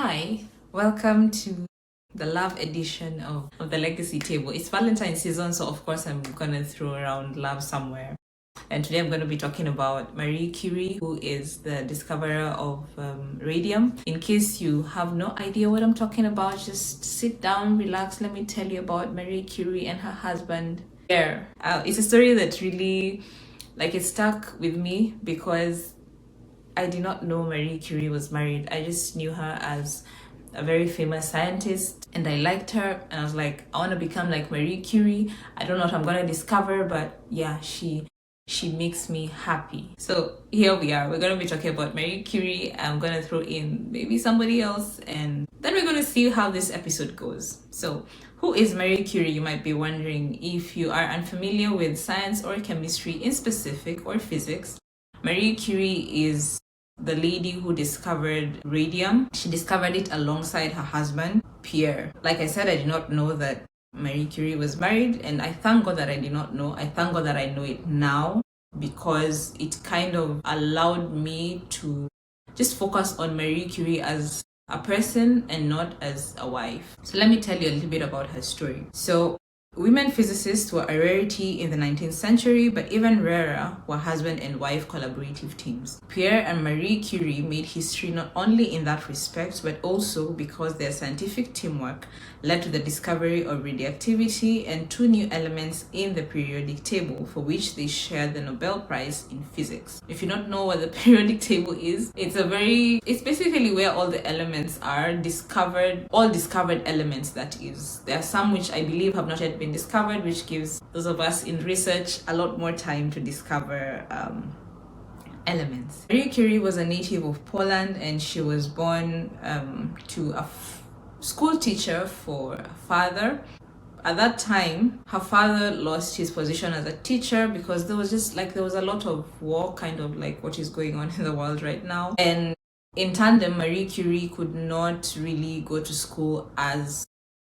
Hi, welcome to the love edition of the Legacy Table. It's Valentine's season, so of course I'm gonna throw around love somewhere. And today I'm going to be talking about Marie Curie, who is the discoverer of radium. In case you have no idea what I'm talking about, just sit down, relax. Let me tell you about Marie Curie and her husband, Pierre. It's a story that really, it stuck with me because I did not know Marie Curie was married. I just knew her as a very famous scientist and I liked her and I was like, I want to become like Marie Curie. I don't know what I'm going to discover, but yeah, she makes me happy. So here we are. We're going to be talking about Marie Curie. I'm going to throw in maybe somebody else and then we're going to see how this episode goes. So who is Marie Curie, you might be wondering. If you are unfamiliar with science or chemistry in specific or physics, Marie Curie is the lady who discovered radium. She discovered it alongside her husband, Pierre. Like I said, I did not know that Marie Curie was married, and I thank God that I did not know. I thank God that I know it now because it kind of allowed me to just focus on Marie Curie as a person and not as a wife. So let me tell you a little bit about her story. So women physicists were a rarity in the 19th century, but even rarer were husband and wife collaborative teams. Pierre and Marie Curie made history not only in that respect, but also because their scientific teamwork led to the discovery of radioactivity and two new elements in the periodic table, for which they shared the Nobel Prize in physics. If you don't know what the periodic table is, it's basically where all the elements are discovered, all discovered elements, that is. There are some which I believe have not yet been discovered, which gives those of us in research a lot more time to discover elements. Marie Curie was a native of Poland and she was born to a school teacher for a father. At that time, her father lost his position as a teacher because there was a lot of war, kind of like what is going on in the world right now. And in tandem, Marie Curie could not really go to school as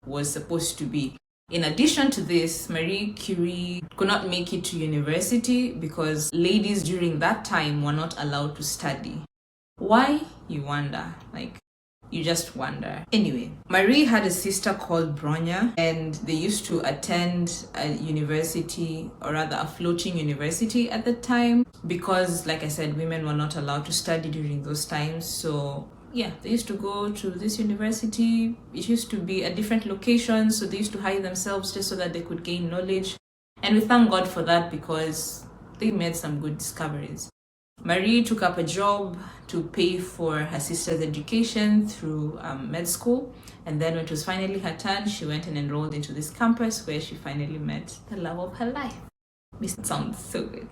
was supposed to be. In addition to this, Marie Curie could not make it to university because ladies during that time were not allowed to study. Why? You wonder. You just wonder. Anyway, Marie had a sister called Bronya, and they used to attend a university, or rather a floating university at the time, because, like I said, women were not allowed to study during those times. So yeah, they used to go to this university. It used to be a different location, so they used to hide themselves just so that they could gain knowledge. And we thank God for that because they made some good discoveries. Marie took up a job to pay for her sister's education through med school, and then when it was finally her turn, she went and enrolled into this campus where she finally met the love of her life. This sounds so good.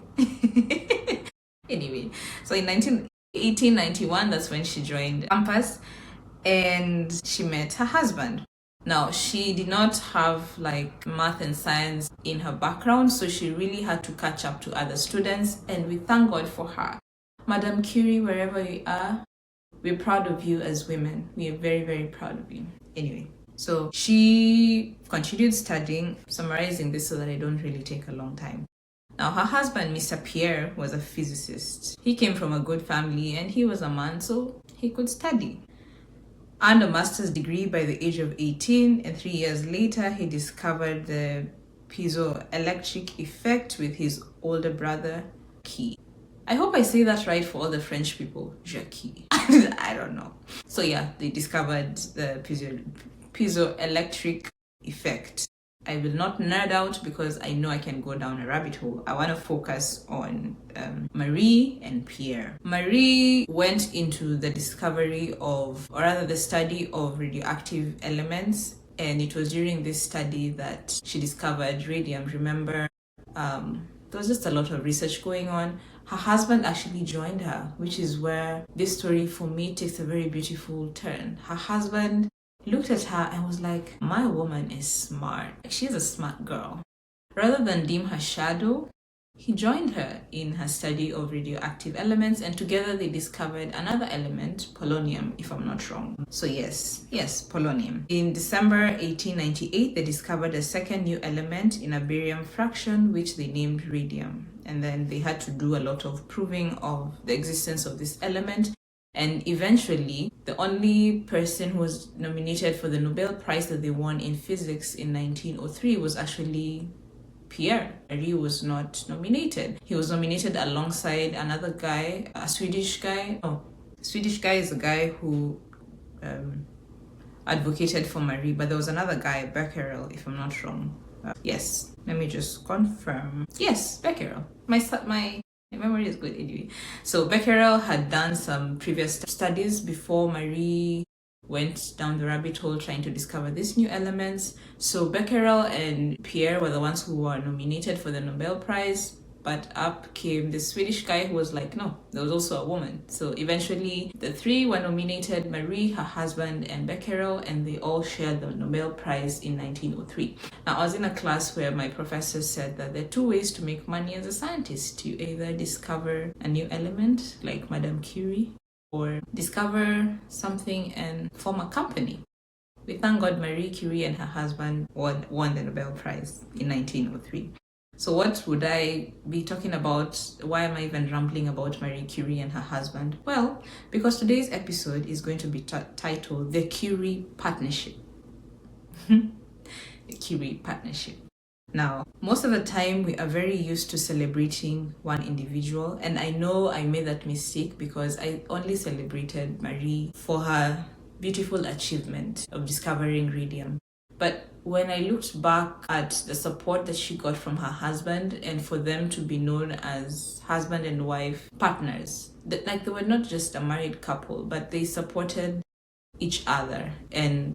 Anyway, so in 1891, that's when she joined campus and she met her husband. Now, she did not have math and science in her background, so she really had to catch up to other students, and we thank God for her. Madame Curie, wherever you are, we're proud of you as women. We are very, very proud of you. Anyway, so she continued studying, summarizing this so that I don't really take a long time. Now, her husband, Mr. Pierre, was a physicist. He came from a good family and he was a man, so he could study. Earned a master's degree by the age of 18, and 3 years later, he discovered the piezoelectric effect with his older brother, Jacques. I hope I say that right for all the French people, Jacques. I don't know. So yeah, they discovered the piezoelectric effect. I will not nerd out because I know I can go down a rabbit hole. I want to focus on Marie and Pierre. Marie went into the discovery of, or rather the study of radioactive elements, and it was during this study that she discovered radium. Remember, there was just a lot of research going on. Her husband actually joined her, which is where this story for me takes a very beautiful turn. Her husband looked at her and was like, my woman is smart. She's a smart girl. Rather than dim her shadow, he joined her in her study of radioactive elements, and together they discovered another element, polonium, if I'm not wrong. So yes, polonium. In December 1898, they discovered a second new element in a barium fraction, which they named radium. And then they had to do a lot of proving of the existence of this element. And eventually, the only person who was nominated for the Nobel Prize that they won in physics in 1903 was actually Pierre. Marie was not nominated. He was nominated alongside another guy, a Swedish guy. Oh, Swedish guy is a guy who advocated for Marie, but there was another guy, Becquerel, if I'm not wrong. Yes, let me just confirm. Yes, Becquerel. My memory is good anyway. So Becquerel had done some previous studies before Marie went down the rabbit hole trying to discover these new elements. So Becquerel and Pierre were the ones who were nominated for the Nobel Prize, but up came the Swedish guy who was like, no, there was also a woman. So eventually the three were nominated, Marie, her husband, and Becquerel, and they all shared the Nobel Prize in 1903. Now, I was in a class where my professor said that there are two ways to make money as a scientist. You either discover a new element, like Madame Curie, or discover something and form a company. We thank God Marie Curie and her husband won the Nobel Prize in 1903. So what would I be talking about? Why am I even rambling about Marie Curie and her husband? Well, because today's episode is going to be titled The Curie Partnership. The Curie Partnership. Now, most of the time we are very used to celebrating one individual, and I know I made that mistake because I only celebrated Marie for her beautiful achievement of discovering radium. But when I looked back at the support that she got from her husband, and for them to be known as husband and wife partners, like they were not just a married couple, but they supported each other and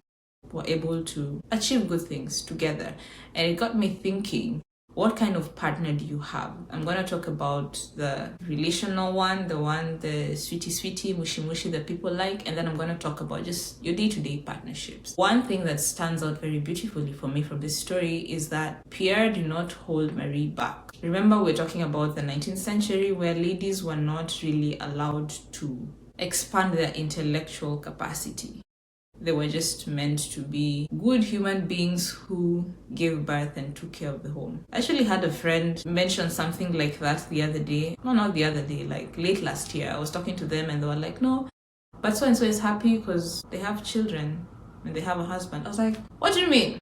were able to achieve good things together. And it got me thinking, what kind of partner do you have? I'm going to talk about the relational one, the sweetie, mushy, that people like, and then I'm going to talk about just your day-to-day partnerships. One thing that stands out very beautifully for me from this story is that Pierre did not hold Marie back. Remember, we're talking about the 19th century where ladies were not really allowed to expand their intellectual capacity. They were just meant to be good human beings who gave birth and took care of the home. I actually had a friend mention something like that the other day. No, not the other day, like late last year. I was talking to them and they were like, no, but so-and-so is happy because they have children and they have a husband. I was like, what do you mean?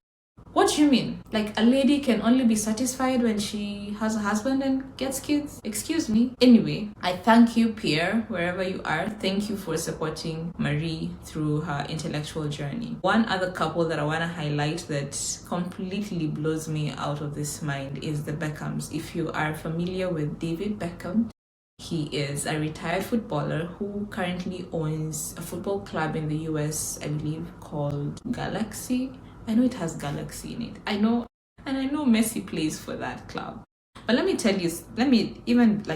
What do you mean? Like a lady can only be satisfied when she has a husband and gets kids? Excuse me. Anyway, I thank you, Pierre, wherever you are. Thank you for supporting Marie through her intellectual journey. One other couple that I want to highlight that completely blows me out of this mind is the Beckhams. If you are familiar with David Beckham, he is a retired footballer who currently owns a football club in the US, I believe, called Galaxy. I know it has Galaxy in it. I know Messi plays for that club. But let me tell you,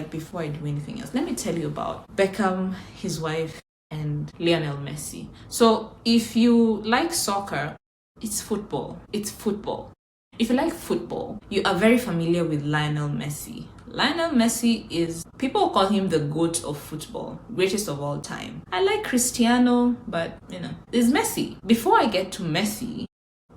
before I do anything else, let me tell you about Beckham, his wife, and Lionel Messi. So if you like soccer, it's football. It's football. If you like football, you are very familiar with Lionel Messi. Lionel Messi is, people call him the GOAT of football, greatest of all time. I like Cristiano, but there's Messi. Before I get to Messi,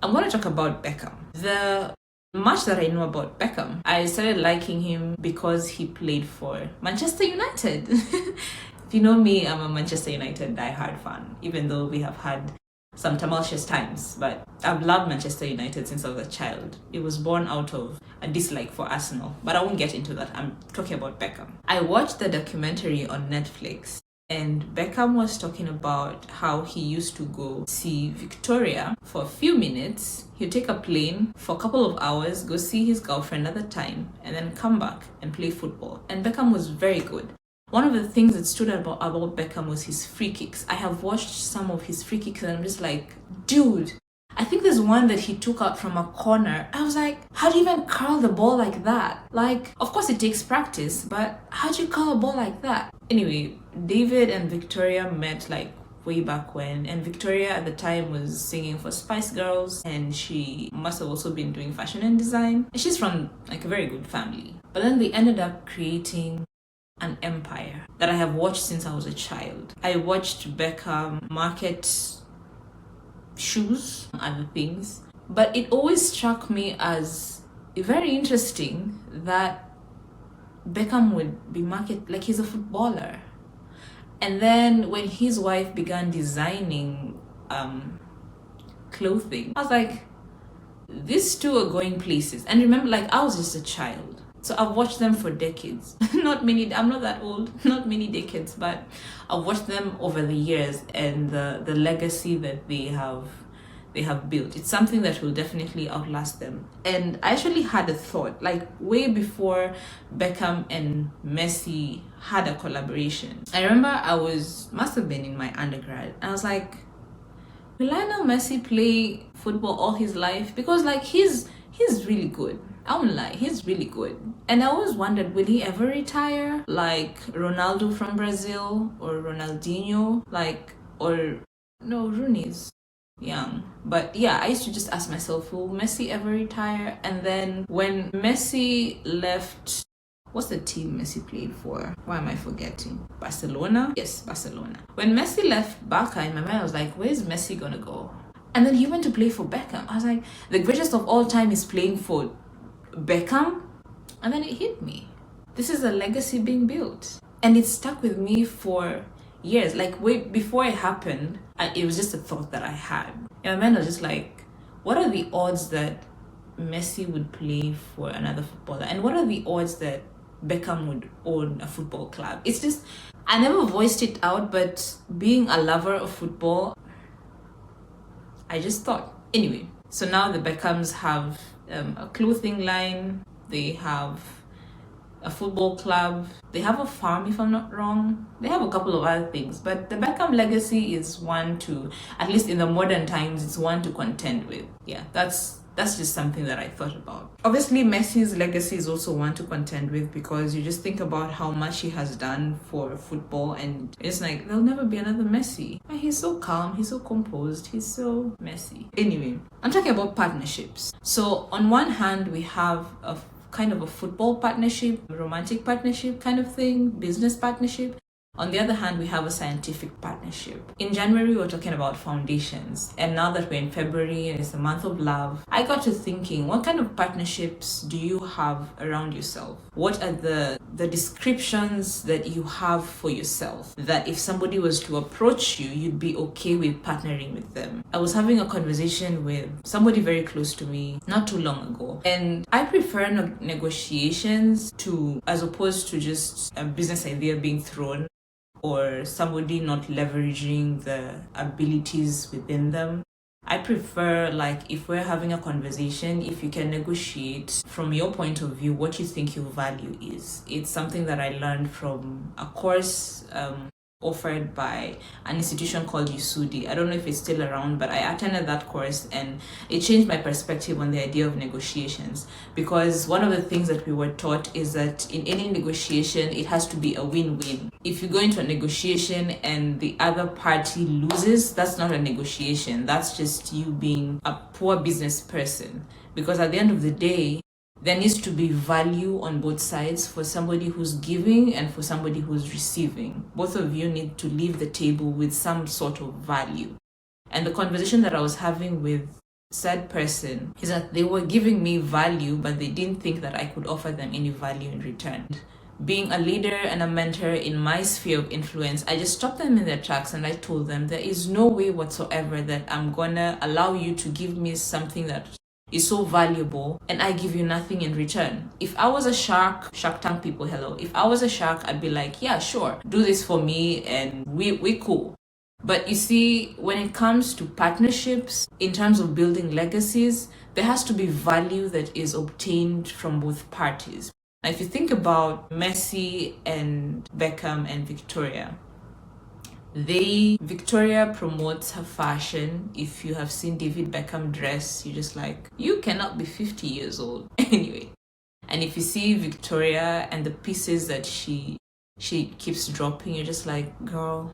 I'm going to talk about Beckham. The much that I know about Beckham, I started liking him because he played for Manchester United. If you know me, I'm a Manchester United diehard fan, even though we have had some tumultuous times. But I've loved Manchester United since I was a child. It was born out of a dislike for Arsenal, but I won't get into that. I'm talking about Beckham. I watched the documentary on Netflix, and Beckham was talking about how he used to go see Victoria for a few minutes. He'd take a plane for a couple of hours, go see his girlfriend at the time, and then come back and play football. And Beckham was very good. One of the things that stood out about Beckham was his free kicks. I have watched some of his free kicks and I'm just like, dude, I think there's one that he took out from a corner. I was like, how do you even curl the ball like that? Like, of course it takes practice, but how do you curl a ball like that? Anyway, David and Victoria met like way back when, and Victoria at the time was singing for Spice Girls, and she must have also been doing fashion and design. And she's from like a very good family. But then they ended up creating an empire that I have watched since I was a child. I watched Beckham market shoes and other things, but it always struck me as very interesting that Beckham would be like he's a footballer, And then when his wife began designing clothing, I was like, these two are going places. And remember, like, I was just a child, so I've watched them for decades. I'm not that old, not many decades, but I've watched them over the years, and the legacy that they have built, it's something that will definitely outlast them. And I actually had a thought, like, way before Beckham and Messi had a collaboration. I remember must have been in my undergrad, and I was like, will Lionel Messi play football all his life? Because, like, he's really good. I won't lie, he's really good. And I always wondered, will he ever retire like Ronaldo from Brazil, or Ronaldinho, no, Rooney's young. But yeah, I used to just ask myself, will Messi ever retire? And then when Messi left, what's the team Messi played for? Why am I forgetting? Barcelona? Yes, Barcelona. When Messi left Barca, in my mind I was like, where's Messi gonna go? And then he went to play for Beckham. I was like, the greatest of all time is playing for Beckham? And then it hit me. This is a legacy being built. And it stuck with me for years. Like, way before it happened, it was just a thought that I had. And my mind was just like, what are the odds that Messi would play for another footballer? And what are the odds that Beckham would own a football club? It's just, I never voiced it out, but being a lover of football, I just thought. Anyway, so now the Beckhams have a clothing line, they have a football club, they have a farm, if I'm not wrong, they have a couple of other things, but the Beckham legacy is one to, at least in the modern times, it's one to contend with. Yeah, that's just something that I thought about. Obviously, Messi's legacy is also one to contend with, because you just think about how much he has done for football, and it's like, there'll never be another Messi. And he's so calm, he's so composed, he's so Messi. Anyway, I'm talking about partnerships. So on one hand, we have a kind of a football partnership, romantic partnership kind of thing, business partnership. On the other hand, we have a scientific partnership. In January, we were talking about foundations. And now that we're in February and it's the month of love, I got to thinking, what kind of partnerships do you have around yourself? What are the descriptions that you have for yourself, that if somebody was to approach you, you'd be okay with partnering with them? I was having a conversation with somebody very close to me not too long ago. And I prefer negotiations as opposed to just a business idea being thrown, or somebody not leveraging the abilities within them. I prefer, like, if we're having a conversation, if you can negotiate from your point of view what you think your value is. It's something that I learned from a course offered by an institution called USUDI. I don't know if it's still around, but I attended that course and it changed my perspective on the idea of negotiations, because one of the things that we were taught is that in any negotiation, it has to be a win-win. If you go into a negotiation and the other party loses, that's not a negotiation. That's just you being a poor business person, because at the end of the day, there needs to be value on both sides, for somebody who's giving and for somebody who's receiving. Both of you need to leave the table with some sort of value. And the conversation that I was having with said person is that they were giving me value, but they didn't think that I could offer them any value in return. Being a leader and a mentor in my sphere of influence, I just stopped them in their tracks and I told them, there is no way whatsoever that I'm gonna allow you to give me something that is so valuable and I give you nothing in return. If I was a Shark Tank people, hello. If I was a shark, I'd be like, yeah, sure, do this for me and we cool. But you see, when it comes to partnerships, in terms of building legacies, there has to be value that is obtained from both parties. Now, if you think about Messi and Beckham and Victoria, Victoria promotes her fashion. If you have seen David Beckham dress, you're just like, you cannot be 50 years old. Anyway, and if you see Victoria and the pieces that she keeps dropping, you're just like, girl,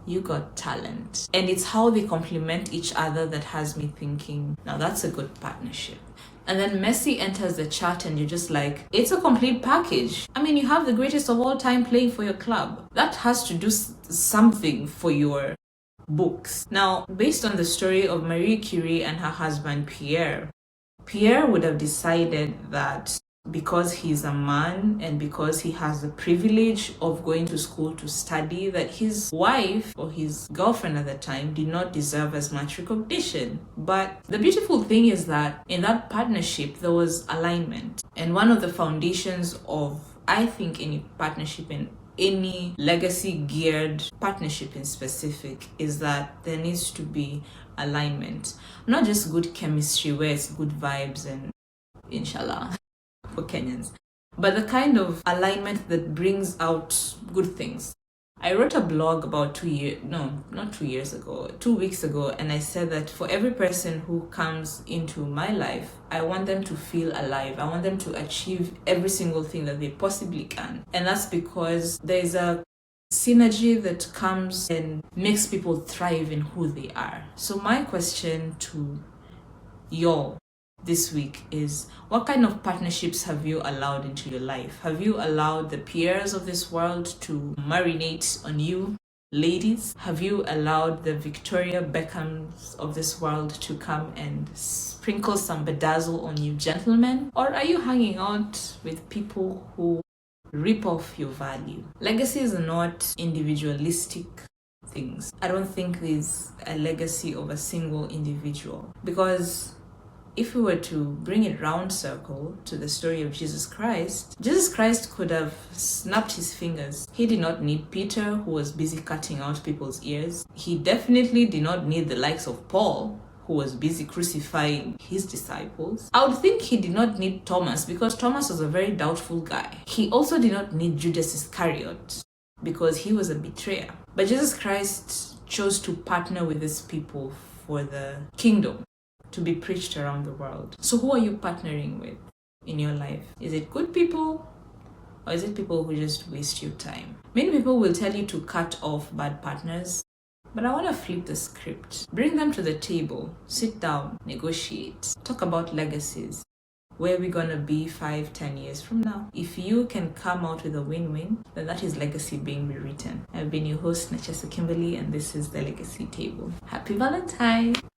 you got talent. And it's how they complement each other that has me thinking, now that's a good partnership. And then Messi enters the chat and you're just like, it's a complete package. I mean, you have the greatest of all time playing for your club. That has to do something for your books. Now, based on the story of Marie Curie and her husband Pierre would have decided that because he's a man and because he has the privilege of going to school to study, that his wife or his girlfriend at the time did not deserve as much recognition. But the beautiful thing is that in that partnership, there was alignment. And one of the foundations of, I think, any partnership and any legacy geared partnership in specific is that there needs to be alignment. Not just good chemistry where it's good vibes and inshallah for Kenyans, but the kind of alignment that brings out good things. I wrote a blog about 2 weeks ago, and I said that for every person who comes into my life, I want them to feel alive. I want them to achieve every single thing that they possibly can. And that's because there's a synergy that comes and makes people thrive in who they are. So my question to y'all this week is, what kind of partnerships have you allowed into your life? Have you allowed the peers of this world to marinate on you, ladies? Have you allowed the Victoria Beckhams of this world to come and sprinkle some bedazzle on you, gentlemen? Or are you hanging out with people who rip off your value? Legacy is not individualistic things. I don't think there's a legacy of a single individual, because if we were to bring it round circle to the story of Jesus Christ could have snapped his fingers. He did not need Peter, who was busy cutting out people's ears. He definitely did not need the likes of Paul, who was busy crucifying his disciples. I would think he did not need Thomas, because Thomas was a very doubtful guy. He also did not need Judas Iscariot, because he was a betrayer. But Jesus Christ chose to partner with these people for the kingdom to be preached around the world. So who are you partnering with in your life? Is it good people, or is it people who just waste your time? Many people will tell you to cut off bad partners, but I want to flip the script. Bring them to the table, sit down, negotiate, talk about legacies. Where are we gonna be 5-10 years from now? If you can come out with a win-win, then that is legacy being rewritten. I've been your host, Nachesa Kimberly, and this is the Legacy Table. Happy Valentine!